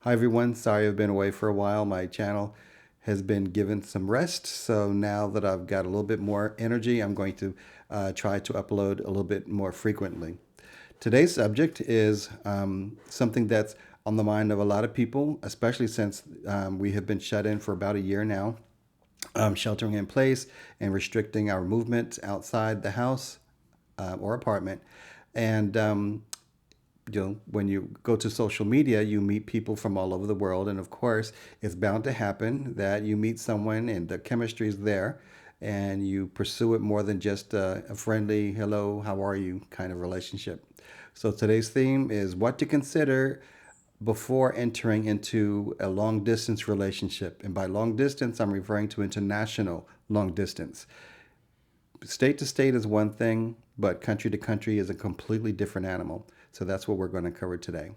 Hi everyone, sorry I've been away for a while. My channel has been given some rest, so now that I've got a little bit more energy, I'm going to try to upload a little bit more frequently. Today's subject is something that's on the mind of a lot of people, especially since we have been shut in for about a year now, sheltering in place and restricting our movement outside the house or apartment. And when you go to social media, you meet people from all over the world, and of course, it's bound to happen that you meet someone and the chemistry is there, and you pursue it more than just a friendly "hello, how are you" kind of relationship. So today's theme is what to consider before entering into a long distance relationship, and by long distance, I'm referring to international long distance. State to state is one thing, but country to country is a completely different animal. So that's what we're going to cover today.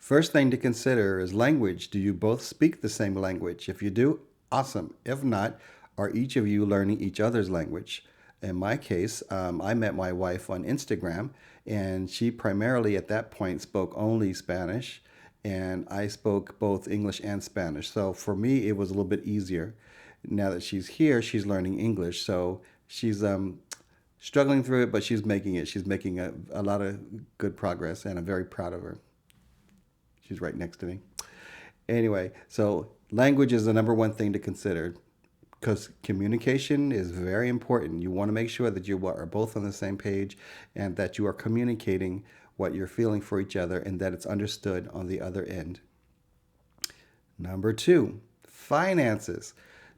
First thing to consider is language. Do you both speak the same language? If you do, awesome. If not, are each of you learning each other's language? In my case, I met my wife on Instagram, and she primarily at that point spoke only Spanish, and I spoke both English and Spanish. So for me, it was a little bit easier. Now that she's here, she's learning English. So she's struggling through it, but she's making it. She's making a lot of good progress, and I'm very proud of her. She's right next to me. Anyway, so language is the number one thing to consider because communication is very important. You want to make sure that you are both on the same page and that you are communicating what you're feeling for each other and that it's understood on the other end. Number two, finances.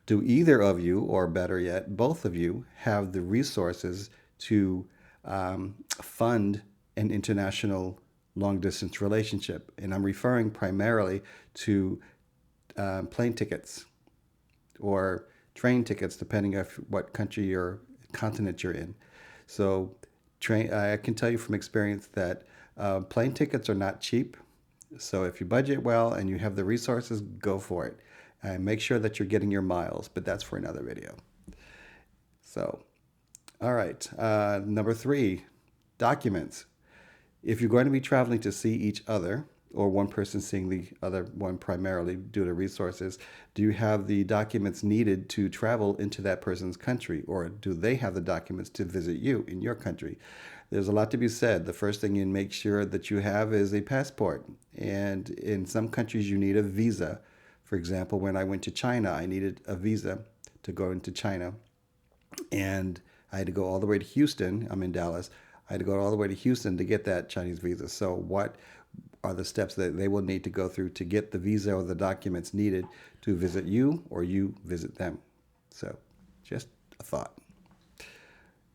Do either of you, or better yet, both of you, have the resources to fund an international long distance relationship? And I'm referring primarily to plane tickets or train tickets, depending on what country or continent you're in. So, I can tell you from experience that plane tickets are not cheap. So, if you budget well and you have the resources, go for it. And make sure that you're getting your miles, but that's for another video. So, all right. Number three, documents. If you're going to be traveling to see each other, or one person seeing the other one primarily due to resources, do you have the documents needed to travel into that person's country, or do they have the documents to visit you in your country? There's a lot to be said. The first thing you make sure that you have is a passport. And in some countries, you need a visa. For example, when I went to China, I needed a visa to go into China. And I had to go all the way to Houston. I'm in Dallas. I had to go all the way to Houston to get that Chinese visa. So, what are the steps that they will need to go through to get the visa or the documents needed to visit you or you visit them? So, just a thought.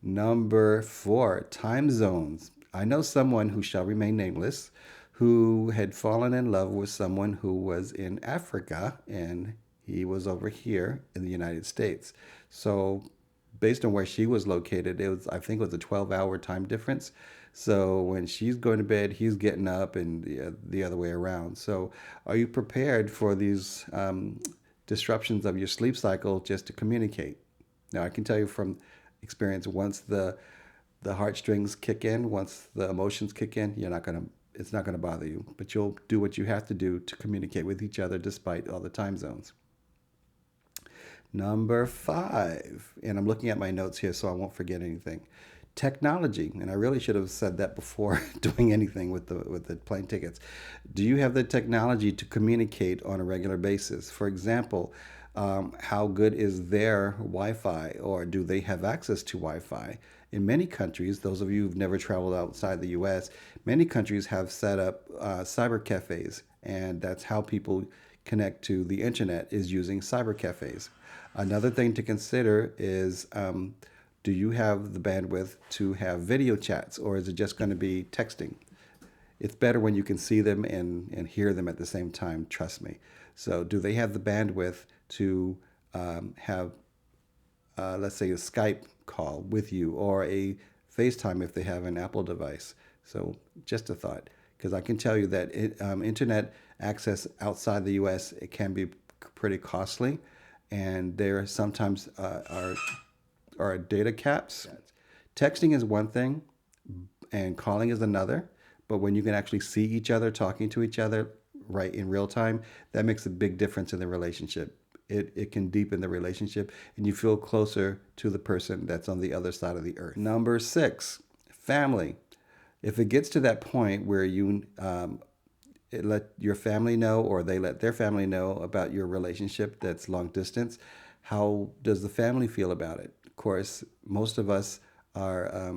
Number four, time zones. I know someone who shall remain nameless who had fallen in love with someone who was in Africa and he was over here in the United States. So based on where she was located, I think it was a 12-hour time difference. So when she's going to bed, he's getting up, and the other way around. So are you prepared for these disruptions of your sleep cycle just to communicate? Now I can tell you from experience, once the heartstrings kick in, once the emotions kick in, it's not gonna bother you. But you'll do what you have to do to communicate with each other despite all the time zones. Number five, and I'm looking at my notes here so I won't forget anything. Technology, and I really should have said that before doing anything with the plane tickets. Do you have the technology to communicate on a regular basis? For example, How good is their Wi-Fi, or do they have access to Wi-Fi? In many countries, those of you who've never traveled outside the U.S., many countries have set up cyber cafes, and that's how people connect to the internet is using cyber cafes. Another thing to consider is do you have the bandwidth to have video chats, or is it just going to be texting? It's better when you can see them and hear them at the same time, trust me. So, do they have the bandwidth to have, let's say, a Skype call with you or a FaceTime if they have an Apple device? So, just a thought, because I can tell you that internet access outside the US, it can be pretty costly, and there sometimes are data caps. Texting is one thing, and calling is another. But when you can actually see each other, talking to each other right in real time, that makes a big difference in the relationship. It can deepen the relationship and you feel closer to the person that's on the other side of the earth. Number six, family. If it gets to that point where you let your family know or they let their family know about your relationship that's long distance, how does the family feel about it? Of course, most of us are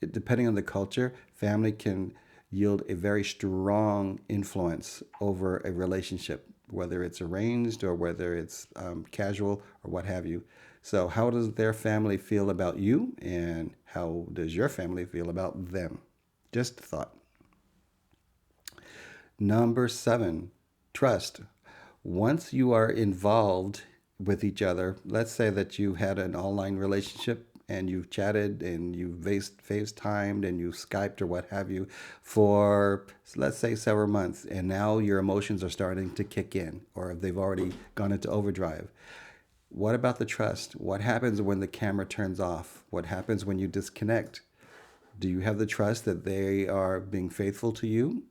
depending on the culture, family can yield a very strong influence over a relationship, whether it's arranged or whether it's casual or what have you. So, how does their family feel about you, and how does your family feel about them? Just a thought. Number seven, trust. Once you are involved with each other, let's say that you had an online relationship and you've chatted and you've FaceTimed and you've Skyped or what have you for, let's say, several months, and now your emotions are starting to kick in or they've already gone into overdrive. What about the trust? What happens when the camera turns off? What happens when you disconnect? Do you have the trust that they are being faithful to you?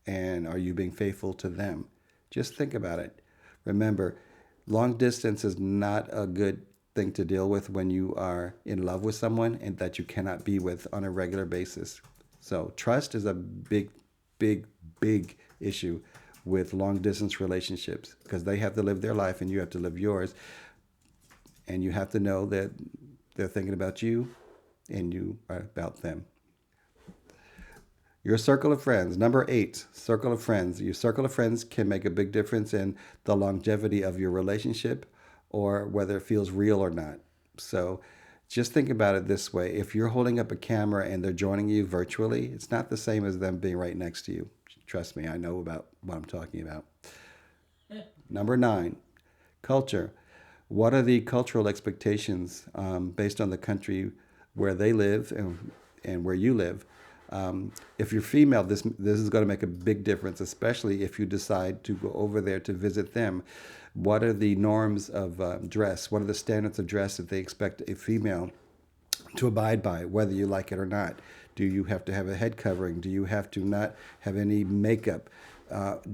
And are you being faithful to them? Just think about it. Remember, long distance is not a good thing to deal with when you are in love with someone and that you cannot be with on a regular basis. So, trust is a big, big, big issue with long distance relationships because they have to live their life and you have to live yours. And you have to know that they're thinking about you and you are about them. Your circle of friends. Number eight, circle of friends. Your circle of friends can make a big difference in the longevity of your relationship or whether it feels real or not. So just think about it this way. If you're holding up a camera and they're joining you virtually, it's not the same as them being right next to you. Trust me, I know about what I'm talking about. Number nine, culture. What are the cultural expectations based on the country where they live and where you live? If you're female, this is going to make a big difference, especially if you decide to go over there to visit them. What are the norms of dress? What are the standards of dress that they expect a female to abide by, whether you like it or not? Do you have to have a head covering? Do you have to not have any makeup?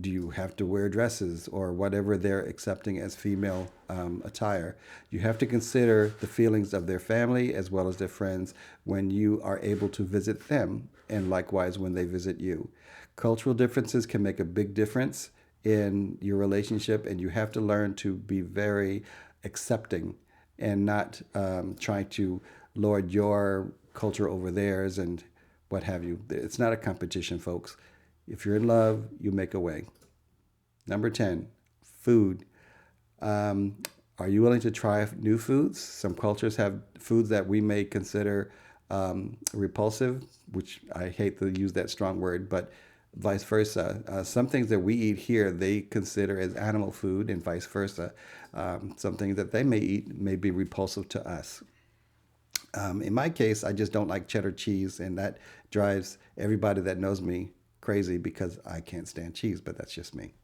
Do you have to wear dresses or whatever they're accepting as female attire? You have to consider the feelings of their family as well as their friends when you are able to visit them, and likewise when they visit you. Cultural differences can make a big difference in your relationship, and you have to learn to be very accepting and not try to lord your culture over theirs and what have you. It's not a competition, folks. If you're in love, you make a way. Number 10, food. Um, are you willing to try new foods? Some cultures have foods that we may consider repulsive, which I hate to use that strong word, but vice versa. Some things that we eat here, they consider as animal food, and vice versa. Some things that they may eat may be repulsive to us. In my case, I just don't like cheddar cheese, and that drives everybody that knows me crazy because I can't stand cheese, but that's just me.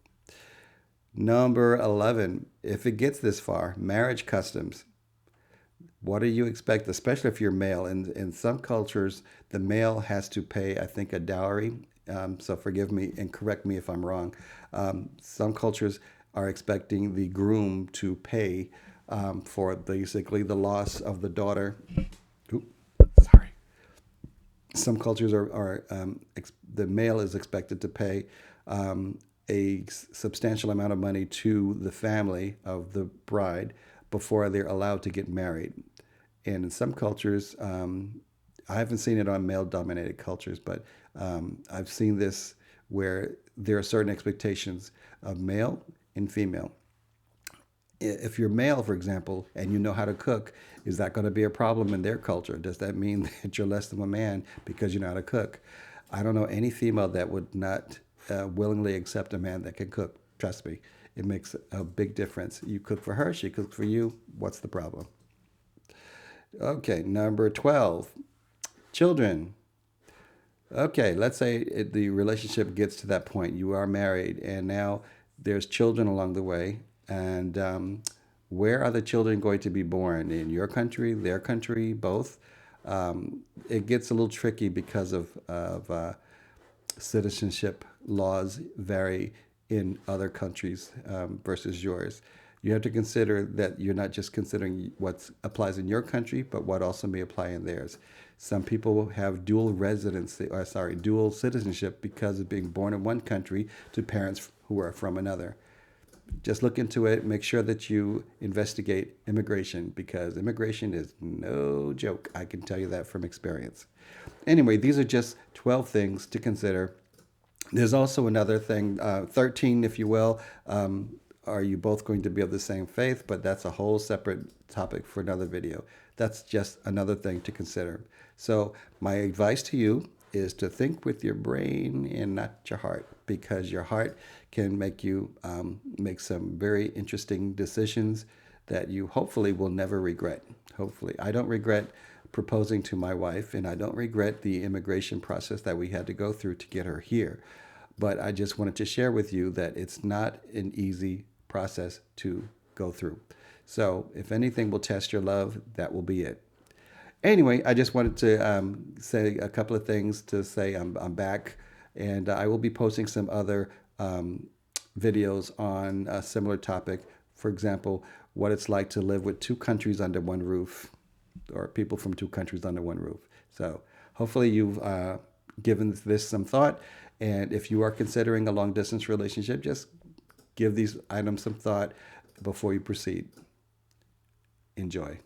Number 11, if it gets this far, marriage customs. What do you expect, especially if you're male? In some cultures, the male has to pay, I think, a dowry. So forgive me and correct me if I'm wrong. Some cultures are expecting the groom to pay for basically the loss of the daughter. Oop, sorry. Some cultures are the male is expected to pay. a substantial amount of money to the family of the bride before they're allowed to get married. And in some cultures, I haven't seen it on male dominated cultures, but I've seen this where there are certain expectations of male and female. If you're male, for example, and you know how to cook, is that going to be a problem in their culture? Does that mean that you're less than a man because you know how to cook? I don't know any female that would not willingly accept a man that can cook. Trust me, it makes a big difference. You cook for her, she cooks for you. What's the problem? Okay, number 12, children. Okay, let's say the relationship gets to that point. You are married, and now there's children along the way. And where are the children going to be born? In your country, their country, both? It gets a little tricky because of citizenship laws vary in other countries versus yours. You have to consider that you're not just considering what applies in your country, but what also may apply in theirs. Some people have dual residency, or sorry, dual citizenship because of being born in one country to parents who are from another. Just look into it. Make sure that you investigate immigration because immigration is no joke. I can tell you that from experience. Anyway, these are just 12 things to consider. There's also another thing, 13, if you will. Are you both going to be of the same faith? But that's a whole separate topic for another video. That's just another thing to consider. So, my advice to you is to think with your brain and not your heart, because your heart can make you make some very interesting decisions that you hopefully will never regret. Hopefully. I don't regret proposing to my wife, and I don't regret the immigration process that we had to go through to get her here. But I just wanted to share with you that it's not an easy process to go through. So, if anything will test your love, that will be it. Anyway, I just wanted to say a couple of things to say I'm back, and I will be posting some other videos on a similar topic. For example, what it's like to live with two countries under one roof, or people from two countries under one roof. So hopefully you've given this some thought, and if you are considering a long distance relationship, just give these items some thought before you proceed. Enjoy.